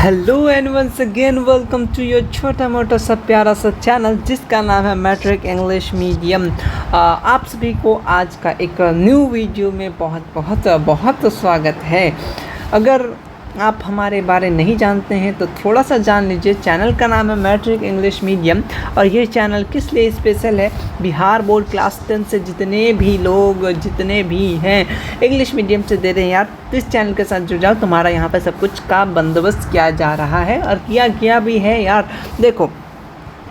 Hello and once again welcome to your छोटा मोटा सा प्यारा सा चैनल जिसका नाम है मैट्रिक इंग्लिश मीडियम। आप सभी को आज का एक न्यू वीडियो में बहुत बहुत बहुत स्वागत है। अगर आप हमारे बारे नहीं जानते हैं तो थोड़ा सा जान लीजिए। चैनल का नाम है मैट्रिक इंग्लिश मीडियम और ये चैनल किस लिए स्पेशल है। बिहार बोर्ड क्लास 10 से जितने भी हैं इंग्लिश मीडियम से दे रहे हैं यार, तो इस चैनल के साथ जुड़ जाओ। तुम्हारा यहाँ पे सब कुछ का बंदोबस्त किया जा रहा है और किया गया भी है यार। देखो,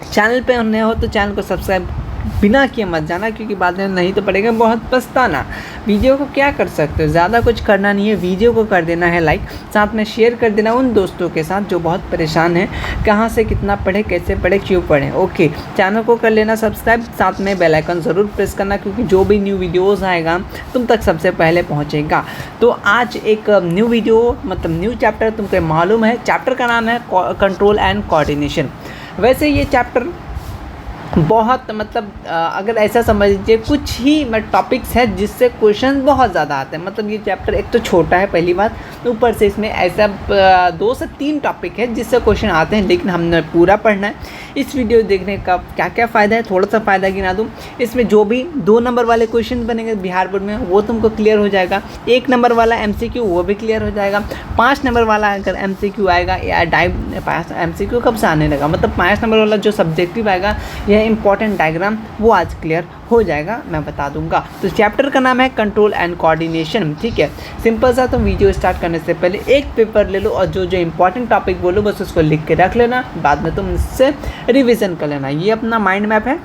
चैनल पे नए हो तो चैनल को सब्सक्राइब बिना किए मत जाना, क्योंकि बाद में नहीं तो पड़ेगा बहुत पछताना। वीडियो को क्या कर सकते हो, ज़्यादा कुछ करना नहीं है, वीडियो को कर देना है लाइक, साथ में शेयर कर देना उन दोस्तों के साथ जो बहुत परेशान हैं, कहाँ से कितना पढ़े, कैसे पढ़े, क्यों पढ़े। ओके, चैनल को कर लेना सब्सक्राइब, साथ में बेल आइकन ज़रूर प्रेस करना, क्योंकि जो भी न्यू वीडियोज़ आएगा तुम तक सबसे पहले पहुँचेगा। तो आज एक न्यू वीडियो मतलब न्यू चैप्टर तुमको मालूम है। चैप्टर का नाम है कंट्रोल एंड कोऑर्डिनेशन। वैसे ये चैप्टर बहुत अगर ऐसा समझ लीजिए कुछ ही टॉपिक्स है जिससे क्वेश्चन बहुत ज़्यादा आते हैं। मतलब ये चैप्टर एक तो छोटा है पहली बात, ऊपर से इसमें ऐसा 2 से 3 टॉपिक है जिससे क्वेश्चन आते हैं, लेकिन हमने पूरा पढ़ना है। इस वीडियो देखने का क्या क्या फ़ायदा है, थोड़ा सा फ़ायदा गिना दूँ। इसमें जो भी 2 नंबर वाले क्वेश्चन बनेंगे बिहार बोर्ड में वो तुमको क्लियर हो जाएगा। 1 नंबर वाला MCQ वो भी क्लियर हो जाएगा। 5 नंबर वाला अगर MCQ आएगा या MCQ कब से आने लगा, मतलब 5 नंबर वाला जो सब्जेक्टिव आएगा यह इंपॉर्टेंट डायग्राम वो आज क्लियर हो जाएगा, मैं बता दूंगा। तो चैप्टर का नाम है कंट्रोल एंड कोऑर्डिनेशन। ठीक है, सिंपल सा। तो वीडियो स्टार्ट करने से पहले एक पेपर ले लो और जो जो इंपॉर्टेंट टॉपिक बोलो बस उसको लिख के रख लेना, बाद में तुम इससे रिवीजन कर लेना। ये अपना माइंड मैप है,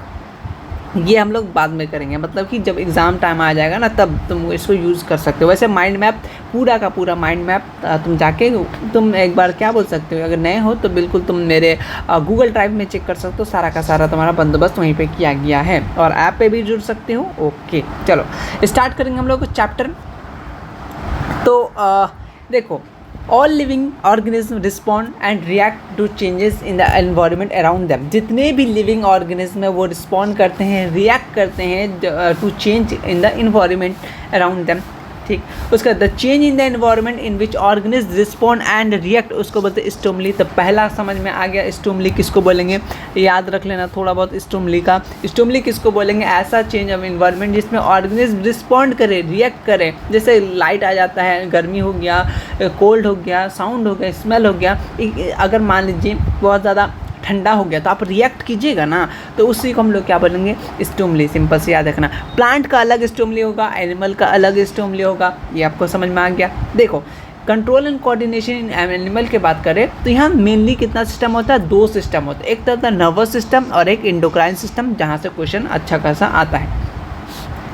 ये हम लोग बाद में करेंगे, मतलब कि जब एग्ज़ाम टाइम आ जाएगा ना तब तुम इसको यूज़ कर सकते हो। वैसे माइंड मैप पूरा का पूरा माइंड मैप तुम जाके तुम एक बार क्या बोल सकते हो, अगर नए हो तो बिल्कुल तुम मेरे गूगल ड्राइव में चेक कर सकते हो। सारा का सारा तुम्हारा बंदोबस्त वहीं पे किया गया है और ऐप पे भी जुड़ सकते हो। ओके, चलो स्टार्ट करेंगे हम लोग चैप्टर। तो देखो, all living organism respond and react to changes in the environment around them. जितने भी लिविंग ऑर्गेनिज्म है वो रिस्पॉन्ड करते हैं, रिएक्ट करते हैं to change in the environment around them. ठीक, उसका the change in the environment in which organism respond and react उसको बोलते हैं स्टिमुली। तो पहला समझ में आ गया, स्टिमुली किसको बोलेंगे, याद रख लेना थोड़ा बहुत स्टिमुली का। स्टिमुली किसको बोलेंगे, ऐसा चेंज ऑफ एनवायरनमेंट जिसमें ऑर्गेनिज्म रिस्पॉन्ड करे, रिएक्ट करे। जैसे लाइट आ जाता है, गर्मी हो गया, कोल्ड हो गया, साउंड हो गया, स्मेल हो गया। अगर मान लीजिए बहुत ज़्यादा ठंडा हो गया तो आप रिएक्ट कीजिएगा ना, तो उसी को हम लोग क्या बोलेंगे, स्टिमुली। सिंपल से याद रखना, प्लांट का अलग स्टिमुली होगा, एनिमल का अलग स्टिमुली होगा। ये आपको समझ में आ गया। देखो, control and coordination in animal की बात करें तो यहाँ मेनली कितना सिस्टम होता है, 2 सिस्टम होता है। एक तो होता है नर्वस सिस्टम और एक एंडोक्राइन सिस्टम, जहाँ से क्वेश्चन अच्छा खासा आता है।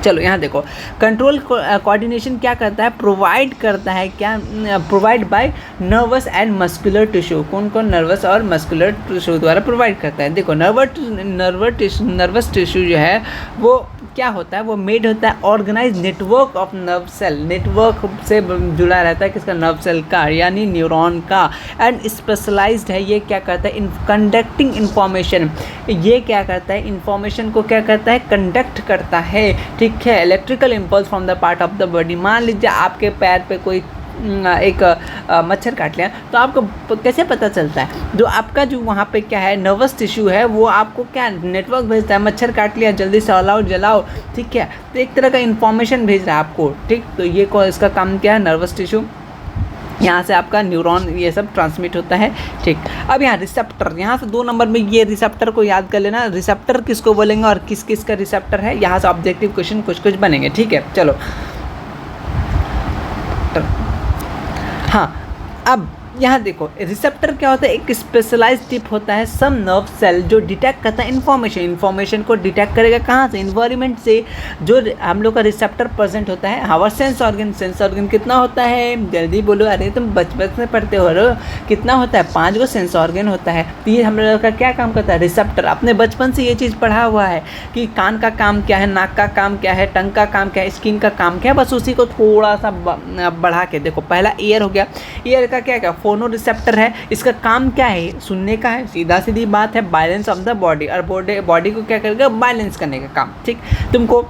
चलो यहाँ देखो, कंट्रोल कोऑर्डिनेशन क्या करता है, प्रोवाइड करता है, क्या provide by nervous and muscular tissue. कौन कौन नर्वस और मस्कुलर टिश्यू द्वारा प्रोवाइड करता है। देखो, नर्वस टिश्यू जो है वो क्या होता है, वो मेड होता है organise network of nerve cell. Network से जुड़ा रहता है किसका, नर्व सेल का, यानी न्यूरॉन का। एंड स्पेशलाइज्ड है, ये क्या करता है, इन कंडक्टिंग इन्फॉर्मेशन। ये क्या करता है, इन्फॉर्मेशन को क्या करता है, कंडक्ट करता है। ठीक है, electrical impulse from the part of the body. मान लीजिए आपके पैर पे कोई एक मच्छर काट लिया तो आपको कैसे पता चलता है, जो आपका जो वहाँ पे क्या है नर्वस टिश्यू है वो आपको क्या नेटवर्क भेजता है, मच्छर काट लिया जल्दी से ऑल आउट जलाओ। ठीक है, तो एक तरह का इन्फॉर्मेशन भेज रहा है आपको। ठीक, तो ये इसका काम क्या है, नर्वस टिश्यू, यहाँ से आपका न्यूरॉन ये सब ट्रांसमिट होता है। ठीक, अब यहाँ रिसेप्टर, यहाँ से 2 नंबर में ये रिसेप्टर को याद कर लेना। रिसेप्टर किसको बोलेंगे और किस किस का रिसेप्टर है, यहाँ से ऑब्जेक्टिव क्वेश्चन कुछ बनेंगे। ठीक है, चलो हाँ, अब यहाँ देखो, रिसेप्टर क्या होता है, एक स्पेशलाइज्ड टिप होता है, सम नर्व सेल जो डिटेक्ट करता है इन्फॉर्मेशन को डिटेक्ट करेगा कहाँ से, इन्वायरमेंट से। जो हम लोग का रिसेप्टर प्रेजेंट होता है। हमारा सेंस ऑर्गन कितना होता है, जल्दी बोलो, अरे तुम बचपन में पढ़ते हो रहे हो, कितना होता है, 5 गो सेंस ऑर्गन होता है। तो ये हम लोग का क्या काम करता है, रिसेप्टर। अपने बचपन से ये चीज़ पढ़ा हुआ है कि कान का काम क्या है, नाक का काम क्या है, टंग का काम क्या है, स्किन का काम क्या है, बस उसी को थोड़ा सा बढ़ा के देखो। पहला ईयर हो गया, ईयर का क्या फोनो रिसेप्टर है, इसका काम क्या है, सुनने का है, सीधा सीधी बात है, बैलेंस ऑफ द बॉडी। और बॉडी को क्या करेगा, बैलेंस करने का काम। ठीक, तुमको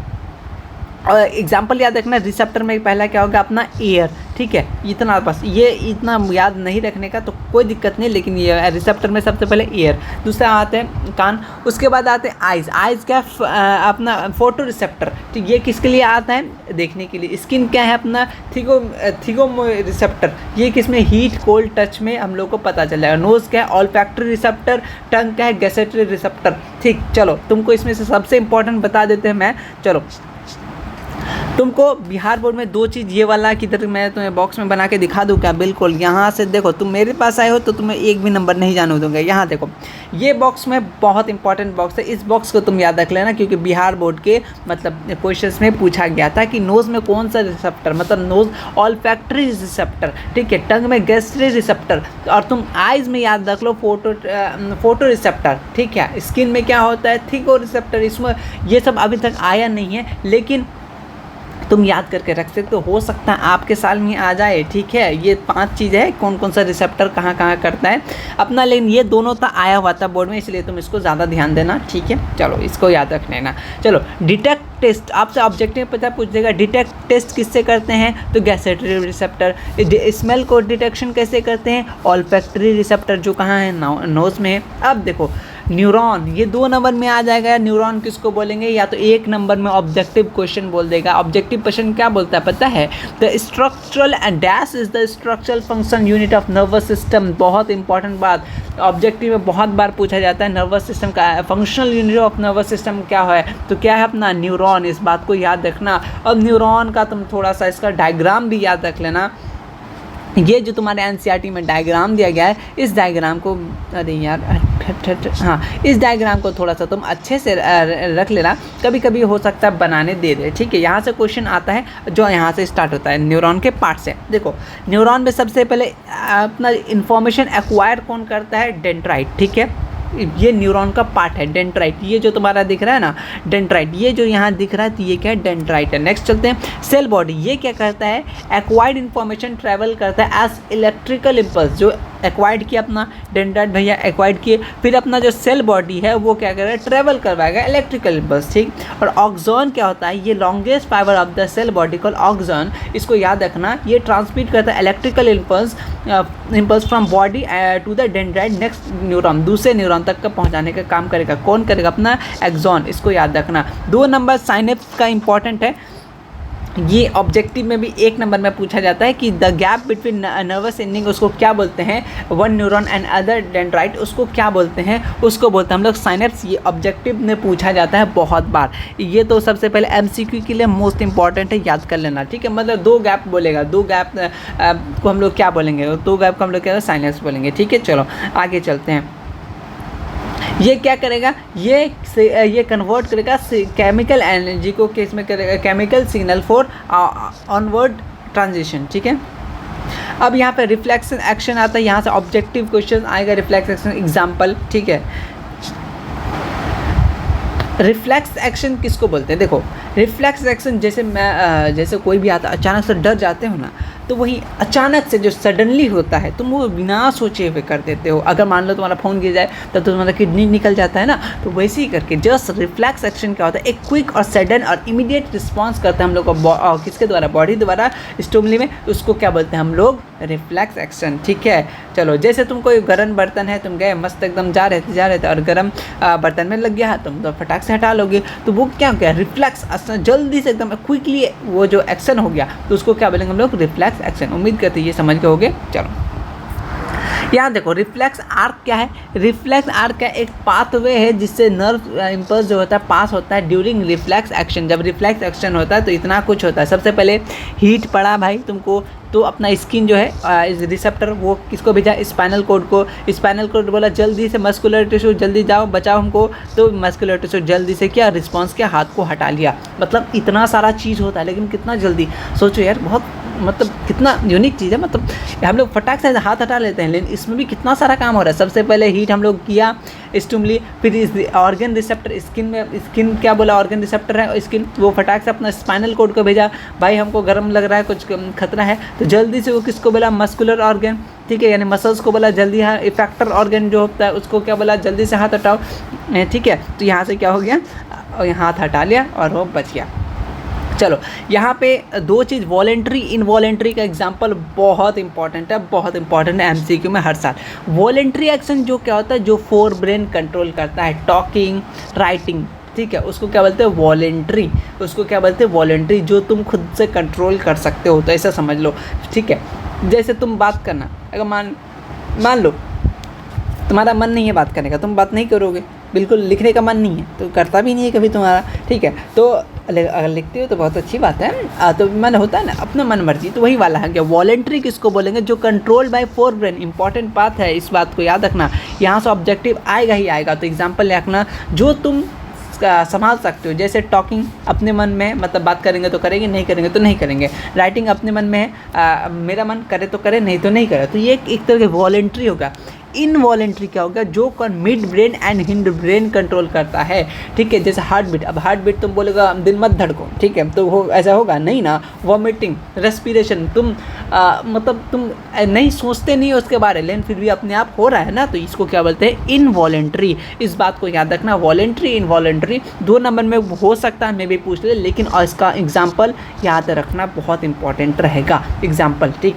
और एग्जाम्पल याद रखना, रिसेप्टर में पहला क्या होगा अपना एयर, ठीक है, इतना बस, ये इतना याद नहीं रखने का तो कोई दिक्कत नहीं, लेकिन ये रिसेप्टर में सबसे पहले एयर, दूसरा आते हैं कान, उसके बाद आते हैं आइज़। आइज़ क्या अपना फोटो रिसेप्टर, ठीक, ये किसके लिए आता है, देखने के लिए। स्किन क्या है अपना थिगो रिसेप्टर, ये किसमें, हीट कोल्ड टच में हम लोग को पता चल जाएगा। नोज़ क्या है, ऑल्फैक्टरी रिसेप्टर। टंग क्या है, गैसेटरी रिसेप्टर। ठीक, चलो तुमको इसमें से सबसे इंपॉर्टेंट बता देते हैं मैं। चलो तुमको बिहार बोर्ड में दो चीज़, ये वाला किधर मैं तुम्हें बॉक्स में बना के दिखा दूँ क्या, बिल्कुल यहाँ से देखो, तुम मेरे पास आए हो तो तुम्हें एक भी नंबर नहीं जाने दूंगा। यहाँ देखो, ये बॉक्स में बहुत इंपॉर्टेंट बॉक्स है, इस बॉक्स को तुम याद रख लेना, क्योंकि बिहार बोर्ड के मतलब क्वेश्चंस में पूछा गया था कि नोज़ में कौन सा रिसेप्टर, मतलब नोज़ ऑल्फैक्टरी रिसेप्टर, ठीक है, टंग में गैस्ट्री रिसेप्टर, और तुम आइज़ में याद रख लो फोटो रिसेप्टर, ठीक है। स्किन में क्या होता है, थिगो रिसेप्टर। इसमें ये सब अभी तक आया नहीं है, लेकिन तुम याद करके रख सकते तो हो सकता है आपके साल में आ जाए, ठीक है। ये 5 चीज़ है, कौन कौन सा रिसेप्टर कहाँ कहाँ करता है अपना, लेकिन ये दोनों तो आया हुआ था बोर्ड में, इसलिए तुम इसको ज़्यादा ध्यान देना, ठीक है। चलो इसको याद रख लेना। चलो डिटेक्ट टेस्ट, आपसे ऑब्जेक्टिव पता पूछ देगा, डिटेक्ट टेस्ट किससे करते हैं, तो गैसेटरी रिसेप्टर। स्मेल को डिटेक्शन कैसे करते हैं, ऑल्फैक्टरी रिसेप्टर, जो कहाँ है, नोज़ में है। अब देखो न्यूरॉन, ये 2 नंबर में आ जाएगा। न्यूरॉन किसको बोलेंगे, या तो 1 नंबर में ऑब्जेक्टिव क्वेश्चन बोल देगा। ऑब्जेक्टिव क्वेश्चन क्या बोलता है पता है, the structural and dash is the structural function unit of nervous system. बहुत इंपॉर्टेंट बात, ऑब्जेक्टिव में बहुत बार पूछा जाता है, नर्वस सिस्टम का functional unit of nervous system क्या है, तो क्या है अपना न्यूरॉन। इस बात को याद रखना। अब न्यूरॉन का तुम थोड़ा सा इसका डायग्राम भी याद रख लेना। ये जो तुम्हारे एनसीईआरटी में डायग्राम दिया गया है, इस डायग्राम को, अरे यार हाँ, इस डायग्राम को थोड़ा सा तुम अच्छे से रख लेना, कभी कभी हो सकता है बनाने दे दे, ठीक है। यहाँ से क्वेश्चन आता है जो यहाँ से स्टार्ट होता है न्यूरॉन के पार्ट से। देखो न्यूरॉन में सबसे पहले अपना इंफॉर्मेशन एक्वायर कौन करता है, डेंड्राइट, ठीक है। ये न्यूरॉन का पार्ट है डेंड्राइट, ये जो तुम्हारा दिख रहा है ना डेंड्राइट, ये जो यहाँ दिख रहा है तो ये क्या है, डेंड्राइट है। नेक्स्ट चलते हैं सेल बॉडी, ये क्या करता है, एक्वायर्ड इन्फॉर्मेशन ट्रैवल करता है एज इलेक्ट्रिकल इम्पल्स, जो एक्वायर्ड किया अपना डेंड्राइट भैया एक्वायर्ड किए, फिर अपना जो सेल बॉडी है वो क्या करेगा, ट्रैवल करवाएगा इलेक्ट्रिकल इम्पल्स, ठीक। और ऑक्सॉन क्या होता है, ये longest fibre of the cell body called axon, इसको याद रखना, ये ट्रांसमिट करता है electrical impulse from body to the dendrite next neuron, दूसरे न्यूरॉन तक का पहुंचाने का काम करेगा। कौन करेगा, अपना एक्सॉन, इसको याद रखना। 2 नंबर साइनेप्स का इंपॉर्टेंट है, ये ऑब्जेक्टिव में भी 1 नंबर में पूछा जाता है कि the gap between nervous ending उसको क्या बोलते हैं, one neuron and other dendrite उसको क्या बोलते हैं, उसको बोलते हैं हम लोग साइनेप्स। ये ऑब्जेक्टिव में पूछा जाता है बहुत बार। ये तो सबसे पहले एमसीक्यू के लिए मोस्ट इंपॉर्टेंट है, याद कर लेना, ठीक है। मतलब 2 गैप बोलेगा, 2 गैप को हम लोग क्या बोलेंगे, 2 गैप को हम लोग क्या साइनेप्स बोलेंगे, ठीक है। चलो आगे चलते हैं। ये क्या करेगा, ये कन्वर्ट करेगा केमिकल एनर्जी को किस में करेगा, chemical signal for onward transition, ठीक है। अब यहाँ पे रिफ्लेक्शन एक्शन आता है, यहाँ से ऑब्जेक्टिव क्वेश्चन आएगा, रिफ्लेक्स एक्शन एग्जाम्पल, ठीक है। रिफ्लेक्स एक्शन किसको बोलते हैं, देखो रिफ्लेक्स एक्शन जैसे कोई भी आता अचानक से डर जाते हो ना, तो वही अचानक से जो सडनली होता है तुम वो बिना सोचे हुए कर देते हो। अगर मान लो तुम्हारा फ़ोन गिर जाए तो तुम्हारा किडनी निकल जाता है ना, तो वैसे ही करके जस्ट रिफ्लेक्स एक्शन क्या होता है, एक क्विक और सडन और इमीडिएट रिस्पांस करते हैं हम लोग को किसके द्वारा, बॉडी द्वारा स्टिमुली में, उसको क्या बोलते हैं हम लोग, रिफ्लेक्स एक्शन, ठीक है। चलो जैसे तुम कोई गर्म बर्तन है, तुम गए मस्त एकदम जा रहे थे और गर्म बर्तन में लग गया, तुम तो फटाक से हटा लोगे, तो वो क्या हो गया, रिफ्लेक्स जल्दी से एकदम क्विकली वो जो एक्शन हो गया, तो उसको क्या बोलेंगे हम लोग, रिफ्लेक्स एक्शन। उम्मीद करते हैं ये समझ के होगे। चलो यहाँ देखो रिफ्लेक्स आर्क क्या है, रिफ्लेक्स आर्क का एक पाथवे है जिससे नर्व इम्पल्स जो होता है पास होता है ड्यूरिंग रिफ्लेक्स एक्शन। जब रिफ्लेक्स एक्शन होता है तो इतना कुछ होता है, सबसे पहले हीट पड़ा भाई तुमको, तो अपना स्किन जो है रिसेप्टर वो किसको भेजा, स्पाइनल कोड को। स्पाइनल कोड बोला जल्दी से मस्कुलर टिश्यू जल्दी जाओ बचाओ हमको, तो मस्कुलर टिश्यू जल्दी से क्या रिस्पांस किया, हाथ को हटा लिया। मतलब इतना सारा चीज़ होता है, लेकिन कितना जल्दी, सोचो यार, बहुत मतलब कितना यूनिक चीज़ है। मतलब हम लोग फटाक से हाथ हटा लेते हैं, लेकिन इसमें भी कितना सारा काम हो रहा है। सबसे पहले हीट हम लोग किया स्टिमुली, फिर इस ऑर्गन रिसेप्टर स्किन क्या बोला, ऑर्गन रिसेप्टर है स्किन, वो फटाक से अपना स्पाइनल कोड को भेजा, भाई हमको गर्म लग रहा है, कुछ खतरा है, तो जल्दी से वो किसको बोला, मस्कुलर ऑर्गन, ठीक है, यानी मसल्स को बोला जल्दी, हाँ इफेक्टर ऑर्गन जो होता है उसको क्या बोला, जल्दी से हाथ हटाओ, ठीक है। तो यहाँ से क्या हो गया, हाथ हटा लिया और वो बच गया। चलो यहाँ पे दो चीज़ वॉलेंट्री इनवॉलेंट्री का एग्जांपल बहुत इंपॉर्टेंट है एमसीक्यू में हर साल। वॉलेंट्री एक्शन जो क्या होता है, जो फोर ब्रेन कंट्रोल करता है, टॉकिंग, राइटिंग, ठीक है, उसको क्या बोलते हैं वॉलेंट्री, उसको क्या बोलते हैं वॉलेंट्री, जो तुम खुद से कंट्रोल कर सकते हो, तो ऐसा समझ लो, ठीक है। जैसे तुम बात करना, अगर मान लो तुम्हारा मन नहीं है बात करने का, तुम बात नहीं करोगे, बिल्कुल लिखने का मन नहीं है तो करता भी नहीं है कभी तुम्हारा, ठीक है। तो अगर लिखते हो तो बहुत अच्छी बात है, तो मन होता है ना अपना मन मर्जी, तो वही वाला है क्या वॉलेंट्री किसको बोलेंगे, जो control by fore brain. Important बात है, इस बात को याद रखना, यहाँ से ऑब्जेक्टिव आएगा ही आएगा। तो एग्जाम्पल रखना जो तुम संभाल सकते हो, जैसे टॉकिंग अपने मन में, मतलब बात करेंगे तो करेंगे, नहीं करेंगे तो नहीं करेंगे। राइटिंग अपने मन में है, मेरा मन करे तो करे, नहीं तो नहीं करे, तो ये एक तरह के वॉलेंट्री होगा। इनवॉलेंट्री क्या होगा, जो mid brain and hind brain control करता है, ठीक है। जैसे हार्ट बीट, अब हार्ट बीट तुम बोलेगा दिल मत धड़को, ठीक है, तो वो ऐसा होगा नहीं ना। वॉमिटिंग, रेस्पिरेशन, तुम मतलब तुम नहीं सोचते नहीं हो उसके बारे में, लेकिन फिर भी अपने आप हो रहा है ना, तो इसको क्या बोलते हैं इनवॉलेंट्री। इस बात को याद रखना, वॉलेंट्री इनवॉलेंट्री 2 नंबर में हो सकता है, मैं भी पूछ ले, लेकिन इसका एग्जाम्पल याद रखना बहुत इंपॉर्टेंट रहेगा एग्जाम्पल, ठीक।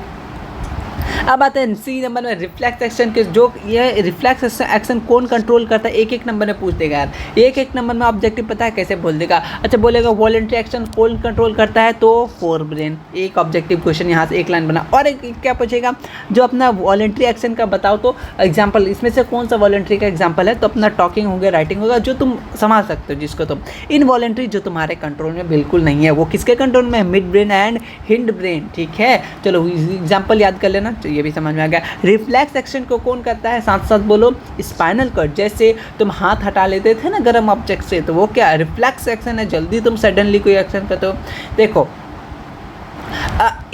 अब आते हैं सी नंबर में रिफ्लेक्स एक्शन के, जो ये रिफ्लेक्स एक्शन कौन कंट्रोल करता है, एक नंबर में पूछ देगा यार, एक नंबर में ऑब्जेक्टिव पता है कैसे बोल देगा। अच्छा बोलेगा वॉलेंट्री एक्शन कौन कंट्रोल करता है, तो फोर ब्रेन। एक ऑब्जेक्टिव क्वेश्चन यहाँ से एक लाइन बना, और एक क्या पूछेगा, जो अपना वॉलेंट्री एक्शन का बताओ तो एग्जाम्पल, इसमें से कौन सा वॉलेंट्री का एग्जाम्पल है, तो अपना टॉकिंग हो गया, राइटिंग होगा, जो तुम संभाल सकते हो जिसको तुम। इनवॉलेंट्री जो तुम्हारे कंट्रोल में बिल्कुल नहीं है, वो किसके कंट्रोल में है, mid brain and hind brain, ठीक है। चलो एग्जाम्पल याद कर लेना, ये भी समझ में आ गया। रिफ्लेक्स एक्शन को कौन करता है, साथ साथ बोलो, स्पाइनल कॉर्ड। जैसे तुम हाथ हटा लेते थे ना गर्म ऑब्जेक्ट से, तो वो क्या रिफ्लेक्स एक्शन है, जल्दी तुम सडनली कोई एक्शन करते हो। देखो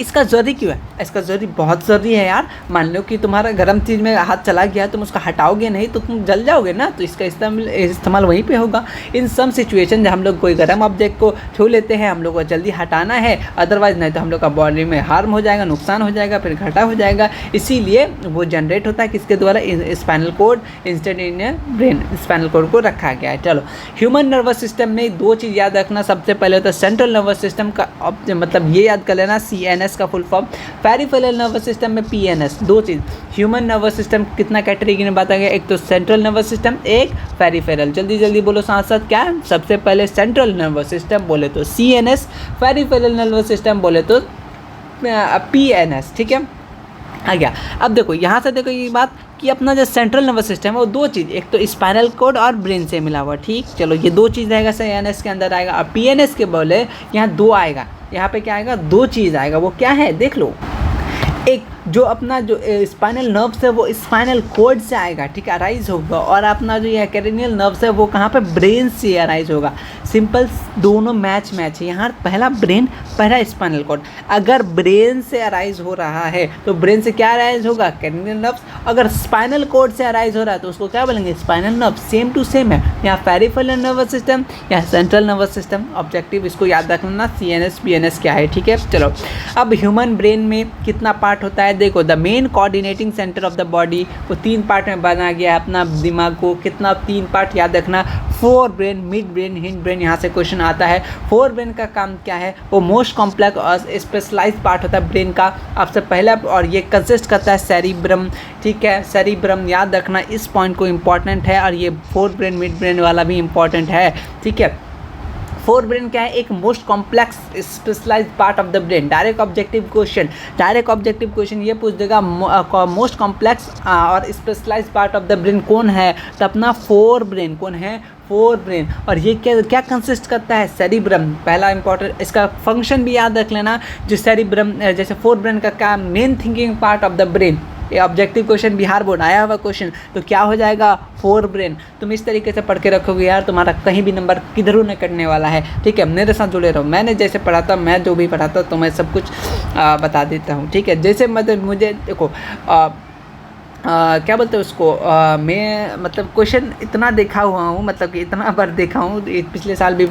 इसका ज़रूरी क्यों है, इसका ज़रूरी बहुत ज़रूरी है यार। मान लो कि तुम्हारा गर्म चीज़ में हाथ चला गया, तुम उसका हटाओगे नहीं तो तुम जल जाओगे ना, तो इसका इस्तेमाल वहीं पे होगा। इन सम सिचुएशन जब हम लोग कोई गर्म ऑब्जेक्ट को छू लेते हैं, हम लोग को जल्दी हटाना है, अदरवाइज नहीं तो हम लोग का बॉडी में हार्म हो जाएगा, नुकसान हो जाएगा, फिर घाटा हो जाएगा। इसीलिए वो जनरेट होता है किसके द्वारा, spinal cord, instead in brain, spinal cord को रखा गया है। चलो ह्यूमन नर्वस सिस्टम में 2 चीज़ याद रखना। सबसे पहले तो सेंट्रल नर्वस सिस्टम का मतलब ये याद कर लेना, CNS का full form, peripheral nervous system में PNS। 2 चीज़, ह्यूमन नर्वस सिस्टम कितना कैटेगरी में बताया गया, एक तो सेंट्रल नर्वस सिस्टम, एक पेरिफेरल। जल्दी जल्दी बोलो साथ साथ, क्या सबसे पहले सेंट्रल नर्वस सिस्टम बोले तो CNS, पेरिफेरल नर्वस सिस्टम बोले तो PNS, ठीक है, आ गया। अब देखो यहाँ से देखो ये बात कि अपना जो सेंट्रल नर्वस सिस्टम है वो 2 चीज़, एक तो स्पाइनल कॉर्ड और ब्रेन से मिला हुआ, ठीक। चलो ये 2 चीज़ रहेगा CNS के अंदर आएगा। अब PNS के बोले यहाँ 2 आएगा, यहाँ पे क्या आएगा, 2 चीज़ आएगा। वो क्या है देख लो, एक जो अपना जो स्पाइनल नर्व्स है वो स्पाइनल कॉर्ड से आएगा, ठीक है, अराइज होगा, और अपना जो ये क्रेनियल नर्व्स है वो कहाँ पे, ब्रेन से अराइज होगा। सिंपल, दोनों मैच है यहाँ, पहला ब्रेन, पहला स्पाइनल कॉर्ड। अगर ब्रेन से अराइज हो रहा है तो ब्रेन से क्या अराइज होगा, क्रेनियल नर्व्स। अगर स्पाइनल कॉर्ड से अराइज हो रहा है तो उसको क्या बोलेंगे, spinal nerve. Same to same है, यहाँ पेरिफेरल नर्वस सिस्टम या सेंट्रल नर्वस सिस्टम। ऑब्जेक्टिव इसको याद रखना, CNS PNS क्या है, ठीक है। चलो अब ह्यूमन ब्रेन में कितना पार्ट होता है, देखो the main coordinating centre of the body, वो 3 पार्ट में बना गया है अपना दिमाग को। कितना, 3 पार्ट याद रखना, fore brain, mid brain, hind brain. यहाँ से क्वेश्चन आता है, फोर ब्रेन का काम क्या है, वो मोस्ट कॉम्प्लेक्स और स्पेशलाइज पार्ट होता है ब्रेन का। आपसे पहला, और ये कंसिस्ट करता है सेरिब्रम, ठीक है, सेरिब्रम याद रखना, इस पॉइंट को इंपॉर्टेंट है, और ये फोर ब्रेन मिड ब्रेन वाला भी इंपॉर्टेंट है, ठीक है। फोर ब्रेन क्या है, एक most complex specialise part of the brain. Direct objective question ये पूछ देगा, मोस्ट कॉम्प्लेक्स और specialise part of the brain कौन है, तो अपना फोर ब्रेन। कौन है, फोर ब्रेन। और ये क्या कंसिस्ट करता है, सेरिब्रम, पहला इंपॉर्टेंट। इसका फंक्शन भी याद रख लेना, जो सेरिब्रम, जैसे फोर ब्रेन का काम, main thinking part of the brain. ये ऑब्जेक्टिव क्वेश्चन, बिहार बोर्ड आया हुआ क्वेश्चन, तो क्या हो जाएगा, फोर ब्रेन। तुम इस तरीके से पढ़ के रखोगे यार, तुम्हारा कहीं भी नंबर किधरों नहीं कटने वाला है, ठीक है। मेरे साथ जुड़े रहो, मैंने जैसे पढ़ाता, मैं जो भी पढ़ाता तो मैं सब कुछ बता देता हूँ, ठीक है। जैसे मतलब मुझे देखो क्या बोलते हैं उसको, मैं मतलब क्वेश्चन इतना देखा हुआ हूँ, मतलब कि इतना बार देखा हूँ, पिछले साल भी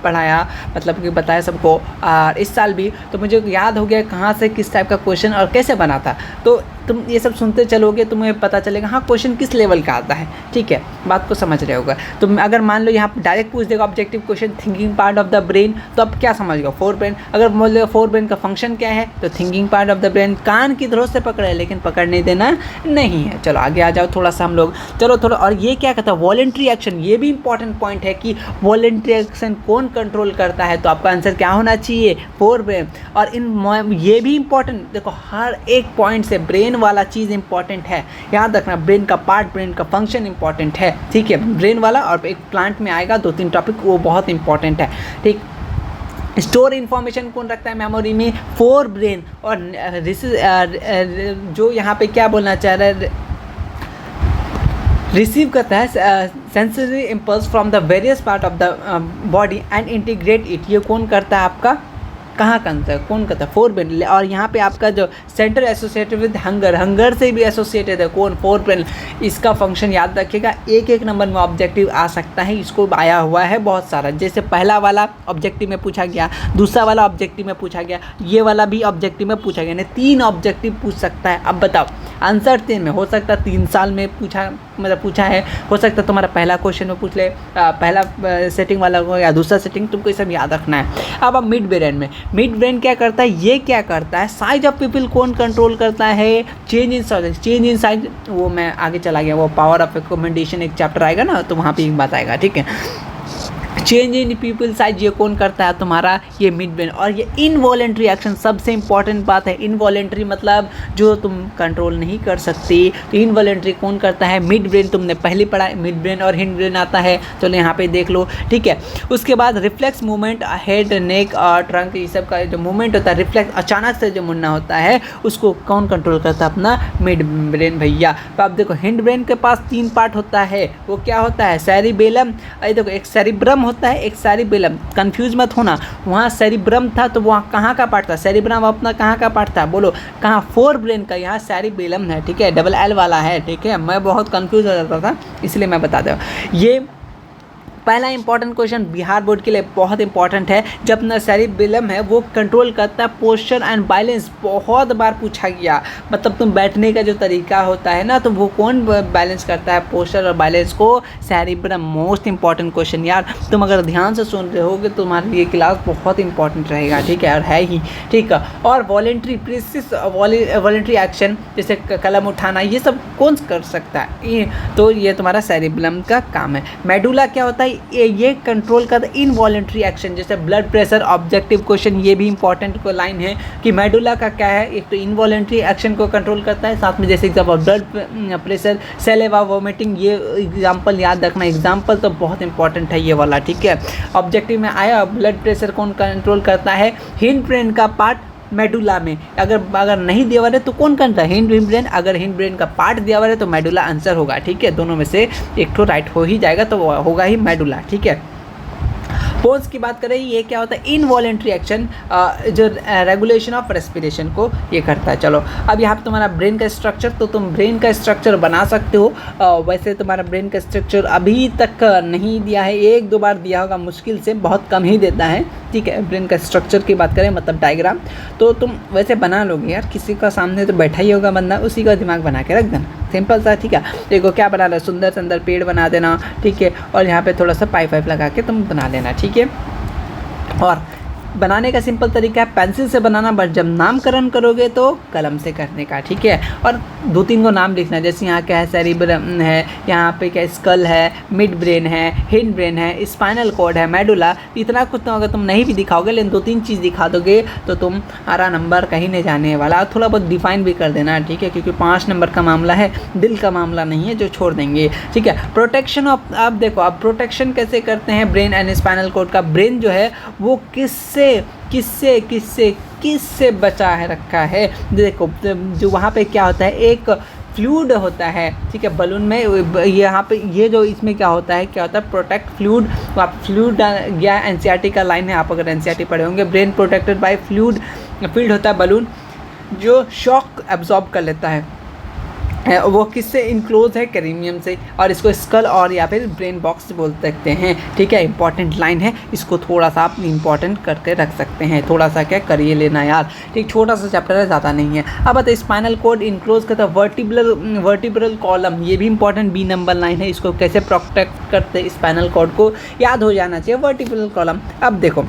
पढ़ाया, मतलब कि बताया सबको, और इस साल भी, तो मुझे याद हो गया कहाँ से किस टाइप का क्वेश्चन और कैसे बना था। तो तुम ये सब सुनते चलोगे तुम्हें पता चलेगा हाँ क्वेश्चन किस लेवल का आता है, ठीक है, बात को समझ रहे होगा। तो अगर मान लो यहाँ पर डायरेक्ट पूछ देगा objective question thinking part of the brain, तो अब क्या समझ गया, फोर ब्रेन। अगर बोल देगा फोर ब्रेन का फंक्शन क्या है, तो thinking part of the brain. कान की तरह से पकड़े लेकिन पकड़ नहीं देना नहीं है। चलो आगे आ जाओ थोड़ा सा हम लोग, चलो थोड़ा। और ये क्या कहता है, वॉलेंट्री एक्शन, ये भी इंपॉर्टेंट पॉइंट है कि वॉलेंट्री एक्शन कौन कंट्रोल करता है, तो आपका आंसर क्या होना चाहिए, फोर ब्रेन। और ये भी इंपॉर्टेंट, देखो हर एक पॉइंट से ब्रेन वाला चीज़ इंपॉर्टेंट है, याद रखना। ब्रेन का पार्ट, ब्रेन का फंक्शन इंपॉर्टेंट है, ठीक है, ब्रेन वाला। और एक प्लांट में आएगा 2-3 टॉपिक, वो बहुत इंपॉर्टेंट है, ठीक। स्टोर इन्फॉर्मेशन कौन रखता है मेमोरी में, फोर ब्रेन। और जो यहाँ पे क्या बोलना चाह रहा है, रिसीव करता है sensory impulse from the various part of the body and integrate it, ये कौन करता है आपका, कहाँ करता है, कौन करता है, फोर ब्रेन। और यहाँ पे आपका जो centre associated with hunger, hunger से भी एसोसिएटेड है कौन, फोर ब्रेन। इसका फंक्शन याद रखिएगा, एक एक नंबर में ऑब्जेक्टिव आ सकता है, इसको आया हुआ है बहुत सारा। जैसे पहला वाला ऑब्जेक्टिव में पूछा गया, दूसरा वाला ऑब्जेक्टिव में पूछा गया, ये वाला भी ऑब्जेक्टिव में पूछा गया, यानी 3 ऑब्जेक्टिव पूछ सकता है। अब बताओ आंसर 3 में हो सकता है, 3 साल में पूछा है, हो सकता है तुम्हारा पहला क्वेश्चन में पूछ ले, पहला सेटिंग वाला हो या दूसरा सेटिंग, तुमको ये सब याद रखना है। अब मिड ब्रेन में, मिड ब्रेन क्या करता है, ये क्या करता है, साइज ऑफ पीपल कौन कंट्रोल करता है, चेंज इन साइज, वो मैं आगे चला गया, वो पावर ऑफ रिकमेंडेशन एक चैप्टर आएगा ना, तो वहाँ पे एक बात आएगा, ठीक है। चेंज इन पीपल साइज ये कौन करता है तुम्हारा, ये मिड ब्रेन। और ये इनवॉलेंट्री एक्शन सबसे इंपॉर्टेंट बात है, इनवॉलेंट्री मतलब जो तुम कंट्रोल नहीं कर सकती, तो इनवॉलेंट्री कौन करता है, मिड ब्रेन। तुमने पहले पढ़ा है, मिड ब्रेन और हिंड ब्रेन आता है, चलो यहाँ पे देख लो, ठीक है। उसके बाद रिफ्लेक्स मूवमेंट, हेड, नेक और ट्रंक, ये सब का जो मूवमेंट होता है, रिफ्लेक्स अचानक से जो मुड़ना होता है, उसको कौन कंट्रोल करता है, अपना मिड ब्रेन भैया। तो आप देखो हिंड ब्रेन के पास 3 पार्ट होता है, वो क्या होता है, सेरिबेलम, अरे देखो एक सेरिब्रम होता है, एक सेरिबेलम, कंफ्यूज मत होना। वहाँ सेरिब्रम था तो वहाँ कहाँ का पार्ट था, सेरिब्रम अपना कहाँ का पार्ट था, बोलो कहाँ, फोर ब्रेन का, यहाँ सेरिबेलम है, ठीक है, डबल एल वाला है, ठीक है। मैं बहुत कंफ्यूज हो जाता था, इसलिए मैं बता दूँ। ये पहला इंपॉर्टेंट क्वेश्चन बिहार बोर्ड के लिए बहुत इंपॉर्टेंट है, जब न सेरिबेलम है वो कंट्रोल करता है पोस्चर एंड बैलेंस, बहुत बार पूछा गया। मतलब तुम बैठने का जो तरीका होता है ना, तो वो कौन बैलेंस करता है, पोस्चर और बैलेंस को, सेरिब्रम। मोस्ट इंपॉर्टेंट क्वेश्चन यार, तुम अगर ध्यान से सुन रहे होगे तो तुम्हारे लिए क्लास बहुत इंपॉर्टेंट रहेगा, ठीक है, और है ही, ठीक है। और वॉलेंट्री प्रेसिस वॉलेंट्री एक्शन, जैसे कलम उठाना, ये सब कौन कर सकता है, तो ये तुम्हारा सेरिबेलम का काम है। मेडुला क्या होता है, ये कंट्रोल करता है इनवॉलेंट्री एक्शन, जैसे ब्लड प्रेशर, ऑब्जेक्टिव क्वेश्चन, ये भी इंपॉर्टेंट को लाइन है कि मेडुला का क्या है, एक तो इनवॉलेंट्री एक्शन को कंट्रोल करता है, साथ में जैसे एग्जाम्पल ब्लड प्रेशर, सेलेवा, वोमिटिंग, ये एग्जाम्पल याद रखना, एग्जाम्पल तो बहुत इंपॉर्टेंट है ये वाला, ठीक है। ऑब्जेक्टिव में आया, ब्लड प्रेशर कौन कंट्रोल करता है, हिंड ब्रेन का पार्ट मेडुला में, अगर नहीं दिया हुआ है तो कौन करता है, हिंड ब्रेन। अगर हिंड ब्रेन का पार्ट दिया हुआ है तो मेडुला आंसर होगा, ठीक है, दोनों में से एक तो राइट हो ही जाएगा, तो होगा ही मेडुला, ठीक है। पोज की बात करें, ये क्या होता है, इनवॉलेंट्री एक्शन, जो रेगुलेशन ऑफ रेस्पिरेशन को ये करता है। चलो अब यहाँ पे तुम्हारा ब्रेन का स्ट्रक्चर, तो तुम ब्रेन का स्ट्रक्चर बना सकते हो। वैसे तुम्हारा ब्रेन का स्ट्रक्चर अभी तक नहीं दिया है, 1-2 बार दिया होगा, मुश्किल से, बहुत कम ही देता है, ठीक है। ब्रेन का स्ट्रक्चर की बात करें, मतलब डायग्राम, तो तुम वैसे बना लोगे यार, किसी का सामने तो बैठा ही होगा बंदा, उसी का दिमाग बना के रख देना, सिंपल सा, ठीक है। देखो क्या बनाना है, सुंदर सुंदर पेड़ बना देना, ठीक है, और यहाँ पे थोड़ा सा पाइप लगा के तुम बना लेना, ठीक है। और बनाने का सिंपल तरीका है पेंसिल से बनाना, बट जब नामकरण करोगे तो कलम से करने का, ठीक है। और 2-3 को नाम लिखना, जैसे यहाँ क्या है, सेरिब्रम है, यहाँ पे क्या स्कल है, मिड ब्रेन है, हिंड ब्रेन है, स्पाइनल कॉर्ड है, मेडुला, इतना कुछ तो अगर तुम नहीं भी दिखाओगे, लेकिन 2-3 चीज़ दिखा दोगे तो तुम्हारा नंबर कहीं नहीं जाने वाला। थोड़ा बहुत डिफाइन भी कर देना, ठीक है, क्योंकि 5 नंबर का मामला है, दिल का मामला नहीं है जो छोड़ देंगे, ठीक है। प्रोटेक्शन ऑफ, आप देखो आप प्रोटेक्शन कैसे करते हैं ब्रेन एंड स्पाइनल कॉर्ड का, ब्रेन जो है वो किससे बचा है रखा है। देखो जो वहाँ पे क्या होता है, एक फ्लूइड होता है, ठीक है, बलून में, यहाँ पे ये जो इसमें क्या होता है प्रोटेक्ट फ्लूइड। आप फ्लूइड या एनसीईआरटी का लाइन है, आप अगर एनसीईआरटी पढ़े होंगे, brain protected by fluid, field होता है बलून जो शॉक एब्जॉर्ब कर लेता है। वो किससे इनक्लोज है, कैरिनियम से, और इसको स्कल और या फिर ब्रेन बॉक्स बोल सकते हैं। ठीक है, इंपॉर्टेंट लाइन है, इसको थोड़ा सा आप इंपॉर्टेंट करके रख सकते हैं, थोड़ा सा क्या करिए लेना यार। ठीक, छोटा सा चैप्टर है, ज़्यादा नहीं है। अब बताइए स्पाइनल कॉर्ड इनक्लोज करता है वर्टिब्रल कॉलम, ये भी इंपॉर्टेंट बी नंबर लाइन है। इसको कैसे प्रोटेक्ट करते हैं, स्पाइनल कॉर्ड को याद हो जाना चाहिए, वर्टिब्रल कॉलम। अब देखो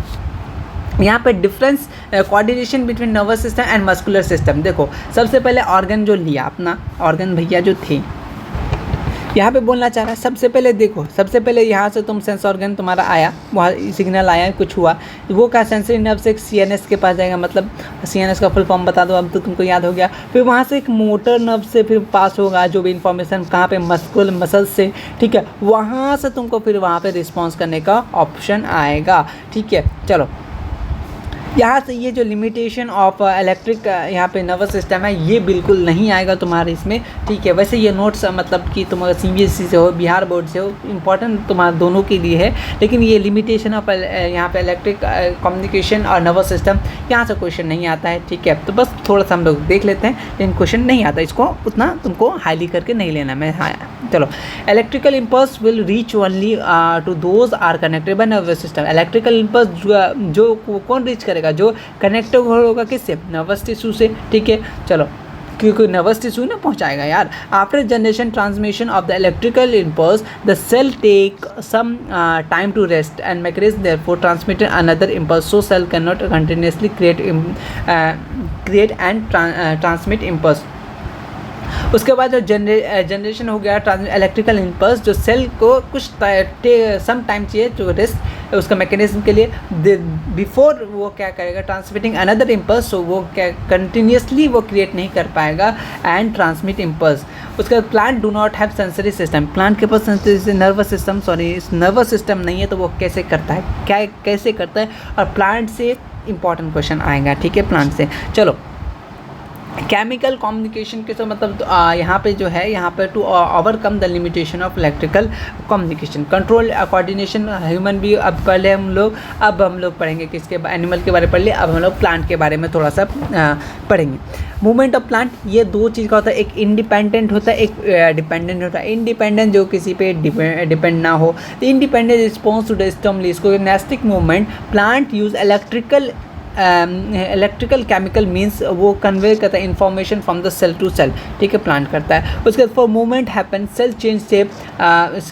यहाँ पे difference coordination between nervous system and muscular system. देखो सबसे पहले ऑर्गन जो लिया अपना, ऑर्गन भैया जो थे यहाँ पे बोलना चाह रहा है। सबसे पहले देखो, सबसे पहले यहाँ से तुम सेंस ऑर्गन तुम्हारा आया, वहाँ सिग्नल आया, कुछ हुआ, वो क्या सेंसरी नर्व से एक सीएनएस के पास जाएगा, मतलब सीएनएस का फुल फॉर्म बता दो, अब तो तुमको याद हो गया। फिर वहाँ से एक मोटर नर्व से फिर पास होगा, जो भी इन्फॉर्मेशन कहाँ पे, मसल से। ठीक है, वहाँ से तुमको फिर वहाँ पर रिस्पॉन्स करने का ऑप्शन आएगा। ठीक है, चलो यहाँ से ये जो लिमिटेशन ऑफ इलेक्ट्रिक यहाँ पे नर्वस सिस्टम है, ये बिल्कुल नहीं आएगा तुम्हारे इसमें। ठीक है, वैसे ये नोट्स मतलब कि तुम्हारा सीबीएसई से हो, बिहार बोर्ड से हो, इम्पॉर्टेंट तुम्हारा दोनों के लिए है, लेकिन ये लिमिटेशन ऑफ यहाँ पे इलेक्ट्रिक कम्युनिकेशन और नर्वस सिस्टम, यहाँ से क्वेश्चन नहीं आता है। ठीक है, तो बस थोड़ा सा हम लोग देख लेते हैं, लेकिन क्वेश्चन नहीं आता, इसको उतना तुमको हाईली करके नहीं लेना। मैं हाँ चलो, electrical impulse will reach only to those are connected by nervous system. Electrical impulse जो कौन रीच करेगा, जो कनेक्ट होगा किससे, नर्वस टिश्यू से। ठीक है, चलो क्योंकि नर्वस टिश्यू ना पहुंचाएगा यार। After generation transmission of the electrical impulse the cell take some time to rest and mechanism therefore transmitted another impulse, so cell can not continuously create and transmit impulse. उसके बाद जो generation हो गया electrical impulse, जो cell को कुछ some time चाहिए जो रेस्ट उसका मैकेनिज्म के लिए, बिफोर वो क्या करेगा, ट्रांसमिटिंग अनदर इम्पल्स, सो वो क्या कंटिन्यूसली वो क्रिएट नहीं कर पाएगा एंड ट्रांसमिट इम्पल्स। उसके बाद plant do not have sensory system, plant के पास नर्वस सिस्टम नर्वस सिस्टम नहीं है, तो वो कैसे करता है, क्या कैसे करता है, और प्लांट से इंपॉर्टेंट क्वेश्चन आएगा। ठीक है, प्लांट से। चलो केमिकल कम्युनिकेशन के तो मतलब यहाँ पे जो है, यहाँ पर to overcome the limitation of electrical communication, control coordination human भी। अब पहले हम लोग पढ़ेंगे किसके, एनिमल के बारे में पढ़ लिए, अब हम लोग प्लांट के बारे में थोड़ा सा पढ़ेंगे। मूवमेंट ऑफ प्लांट, ये दो चीज़ का होता है, एक इंडिपेंडेंट होता है, एक डिपेंडेंट होता है। इंडिपेंडेंट जो किसी पे डिपेंड ना हो, तो independent response to the stimuli, इसको nastic movement. Plant use electrical chemical means वो कन्वे करता है information from the cell to cell. ठीक है, प्लांट करता है। उसके बाद for movement happen cell change shape,